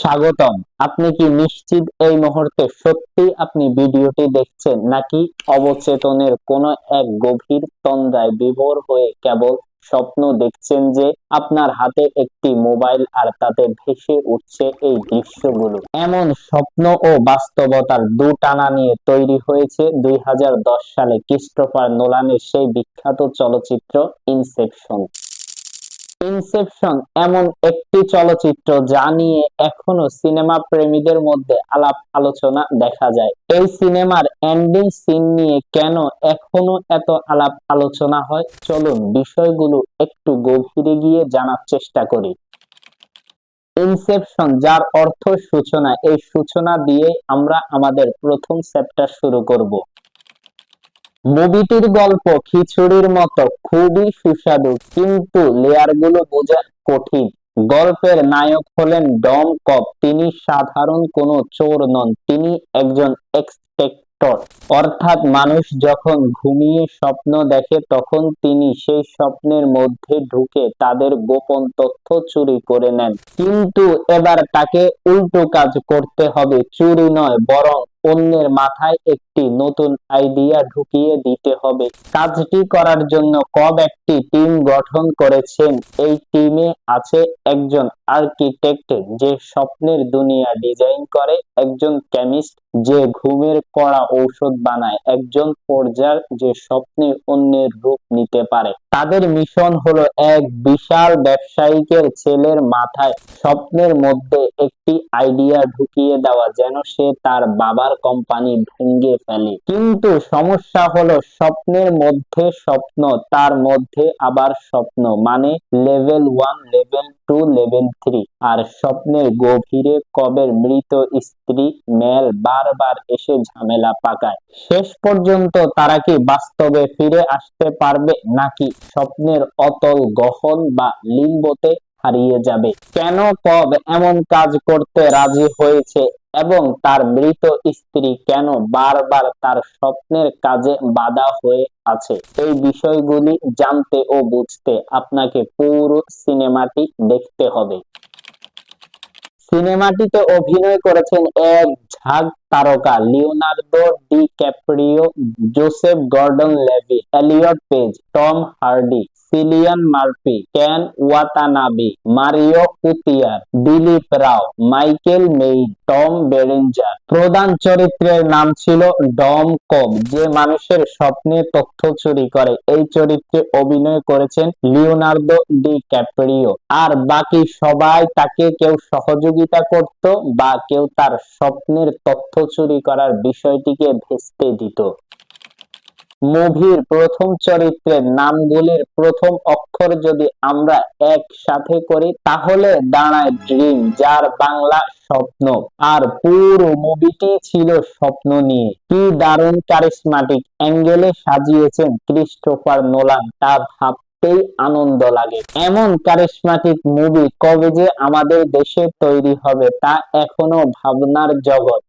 স্বাগতম। আপনি কি নিশ্চিত এই মুহূর্তে সত্যি আপনি ভিডিওটি দেখছেন, নাকি অবচেতনের কোনো এক গভীর তন্দ্রায় বিভোর হয়ে কেবল স্বপ্ন দেখছেন যে আপনার হাতে একটি মোবাইল আর তাতে ভেসে উঠছে এই দৃশ্যগুলো? এমন স্বপ্ন ও বাস্তবতার দুটানা নিয়ে তৈরি হয়েছে 2010 সালে ক্রিস্টোফার নোলানের সেই বিখ্যাত চলচ্চিত্র ইনসেপশন। ইনসেপশন এমন একটি চলচ্চিত্র যা নিয়ে এখনো সিনেমা প্রেমীদের মধ্যে আলাপ আলোচনা দেখা যায়। এই সিনেমার এন্ডিং সিন নিয়ে কেন এখনো এত আলাপ আলোচনা হয়, চলুন বিষয়গুলো একটু গভীরে গিয়ে জানার চেষ্টা করি। ইনসেপশন, যার অর্থ সূচনা, এই সূচনা দিয়ে আমরা আমাদের প্রথম চ্যাপ্টার শুরু করব। মুভিটির গল্প খিচুড়ির মতো, খুবই সুস্বাদু, কিন্তু লেয়ারগুলো বোঝা কঠিন। গল্পের নায়ক হলেন ডম কব। তিনি সাধারণ কোনো চোর নন, তিনি একজন এক্সপেক্টর। অর্থাৎ মানুষ যখন ঘুমিয়ে স্বপ্ন দেখে তখন তিনি সেই স্বপ্নের মধ্যে ঢুকে তাদের গোপন তথ্য চুরি করে নেন। কিন্তু এবার তাকে উল্টো কাজ করতে হবে। চুরি নয়, বরং অন্যের মাথায় একটি নতুন আইডিয়া ঢুকিয়ে দিতে হবে। কাজটি করার জন্য কব একটি টিম গঠন করেছেন। এই টিমে আছে একজন আর্কিটেক্ট যে স্বপ্নের দুনিয়া ডিজাইন করে, একজন কেমিস্ট যে ঘুমের কড়া ঔষধ বানায়, একজন ফোর্জার যে স্বপ্নে অন্যের রূপ নিতে পারে। তাদের মিশন হলো এক বিশাল ব্যবসায়িকের ছেলের মাথায় স্বপ্নের মধ্যে একটি আইডিয়া ঢুকিয়ে দেওয়া, যেন সে তার বাবার কোম্পানি ভেঙে ফেলে। কিন্তু সমস্যা হলো স্বপ্নের মধ্যে স্বপ্ন, তার মধ্যে আবার স্বপ্ন, মানে লেভেল 1, লেভেল 2, লেভেল 3। আর স্বপ্নের গভীরে কবের মৃত স্ত্রী মেল বারবার এসে ঝামেলা পাকায়। শেষ পর্যন্ত তারা কি বাস্তবে ফিরে আসতে পারবে, নাকি স্বপ্নের অতল গহন বা লিম্বোতে হারিয়ে যাবে? কেন কব এমন কাজ করতে রাজি হয়েছে, এবং তার মৃত স্ত্রী কেন বারবার তার স্বপ্নের কাজে বাধা হয়ে আছে? এই বিষয়গুলি জানতে ও বুঝতে আপনাকে পুরো সিনেমাটি দেখতে হবে। সিনেমাটিতে অভিনয় করেছেন এক ঝাঁক তারকা: Leonardo DiCaprio, Joseph Gordon Levitt, Elliot Page, Tom Hardy, Cillian Murphy, Ken Watanabe, Marion Cotillard, Dileep Rao, Michael Caine, Tom Berenger. প্রধান চরিত্রের নাম ছিল ডম কব, যে মানুষের স্বপ্নে তথ্য চুরি করে। এই চরিত্রে অভিনয় করেছেন লিওনার্দো ডি ক্যাপ্রিও। আর বাকি সবাই তাকে কেউ সহযোগিতা করত, বা কেউ তার স্বপ্নের তথ্য চুরি করার বিষয়টিকে ভেস্তে দিত। মুভির প্রথম চরিত্রের নামগুলির প্রথম অক্ষর যদি আমরা একসাথে করি তাহলে দাঁড়ায় ড্রিম, যার বাংলা স্বপ্ন। আর পুরো মুভিটি ছিল স্বপ্ন নিয়ে। কি দারুণ কারিশমাটিক অ্যাঙ্গেলে সাজিয়েছেন ক্রিস্টোফার নোলান, তা ভাবতেই আনন্দ লাগে। এমন কারিশমাটিক মুভি কবে যে আমাদের দেশে তৈরি হবে তা এখনো ভাবনার জগৎ।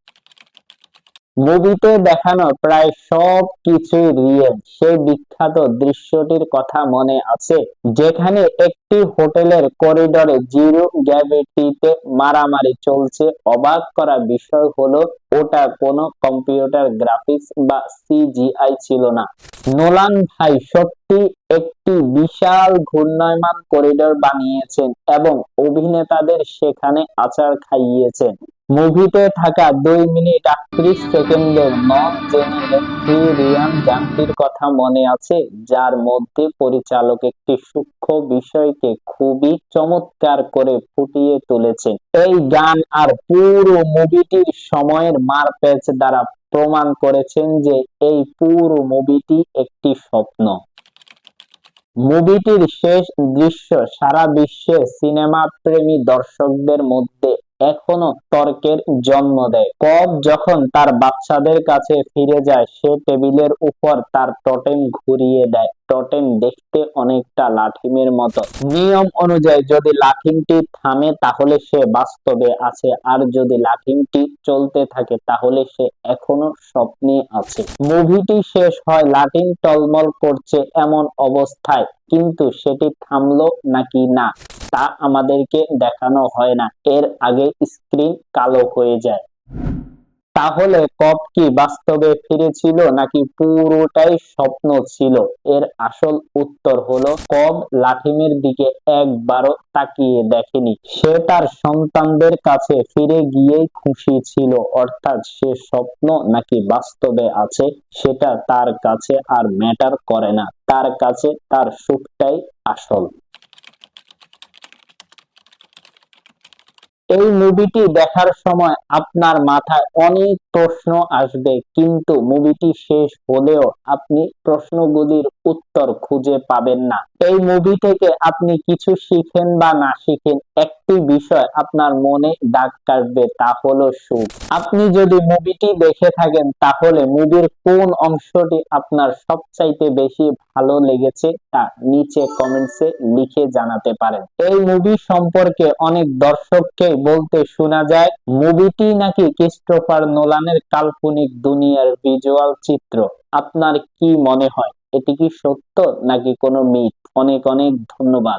মুভিতে দেখানো প্রায় সব কিছুই রিয়েল। সেই বিখ্যাত দৃশ্যটির কথা মনে আছে, যেখানে একটি হোটেলের করিডোরে জিরো গ্র্যাভিটিতে মারামারি চলছে? অবাক করা বিষয় হলো ওটা কোনো কম্পিউটার গ্রাফিক্স বা সিজিআই ছিল না। নোলান ভাই সত্যি একটি বিশাল ঘূর্ণায়মান করিডোর বানিয়েছেন এবং অভিনেতাদের সেখানে আচার খাইয়েছেন। মুভিতে থাকা 2 মিনিট 38 সেকেন্ডের নন জেনারেটরিয়ান গানটির কথা মনে আছে, যার মধ্যে পরিচালক একটি সূক্ষ্ম বিষয়কে খুবই চমৎকার করে ফুটিয়ে তুলেছেন। এই গান আর পুরো মুভিটির সময়ের মারপ্যাচ দ্বারা প্রমাণ করেছেন যে এই পুরো মুভিটি একটি স্বপ্ন। মুভিটির শেষ দৃশ্য সারা বিশ্বের সিনেমা প্রেমী দর্শকদের মধ্যে এখনো তর্কের জন্ম দেয়। কব যখন তার বাচ্চাদের কাছে ফিরে যায়, সে টেবিলের উপর তার টোটেম ঘুরিয়ে দেয়। টোটেম দেখতে অনেকটা লাঠিমের মতো। নিয়ম অনুযায়ী যদি লাঠিমটি থামে তাহলে সে বাস্তবে আছে, আর যদি লাঠিমটি চলতে থাকে তাহলে সে এখনো স্বপ্নে আছে। মুভিটি শেষ হয় লাঠিম টলমল করছে এমন অবস্থায়, কিন্তু সেটি থামলো নাকি না তা আমাদেরকে দেখানো হয় না, এর আগে স্ক্রিন কালো হয়ে যায়। তাহলে কব কি বাস্তবে ফিরেছিল নাকি পুরোটাই স্বপ্ন ছিল? এর আসল উত্তর হলো কব লাঠিমের দিকে একবারও তাকিয়ে দেখেনি। সে তার সন্তানদের কাছে ফিরে গিয়েই খুশি ছিল, অর্থাৎ সে স্বপ্ন নাকি বাস্তবে আছে সেটা তার কাছে আর ম্যাটার করে না, তার কাছে তার সুখটাই আসল। এই মুভিটি দেখার সময় আপনার মাথায় অনেক প্রশ্ন আসবে, কিন্তু মুভিটি শেষ হলেও আপনি প্রশ্নগুলির উত্তর খুঁজে পাবেন না। এই মুভি থেকে আপনি কিছু শিখেন বা না শিখেন, একটি বিষয় আপনার মনে দাগ কাটবে, তা হলো সুখ। আপনি যদি মুভিটি দেখে থাকেন তাহলে মুভির কোন অংশটি আপনার সবচাইতে বেশি ভালো লেগেছে তা নিচে কমেন্টসে লিখে জানাতে পারেন। এই মুভি সম্পর্কে অনেক দর্শককে বলতে শোনা যায় মুভিটি নাকি ক্রিস্টোফার নোলানের কাল্পনিক দুনিয়ার ভিজুয়াল চিত্র। আপনার কি মনে হয়, এটি কি সত্য নাকি কোনো মিথ? অনেক অনেক ধন্যবাদ।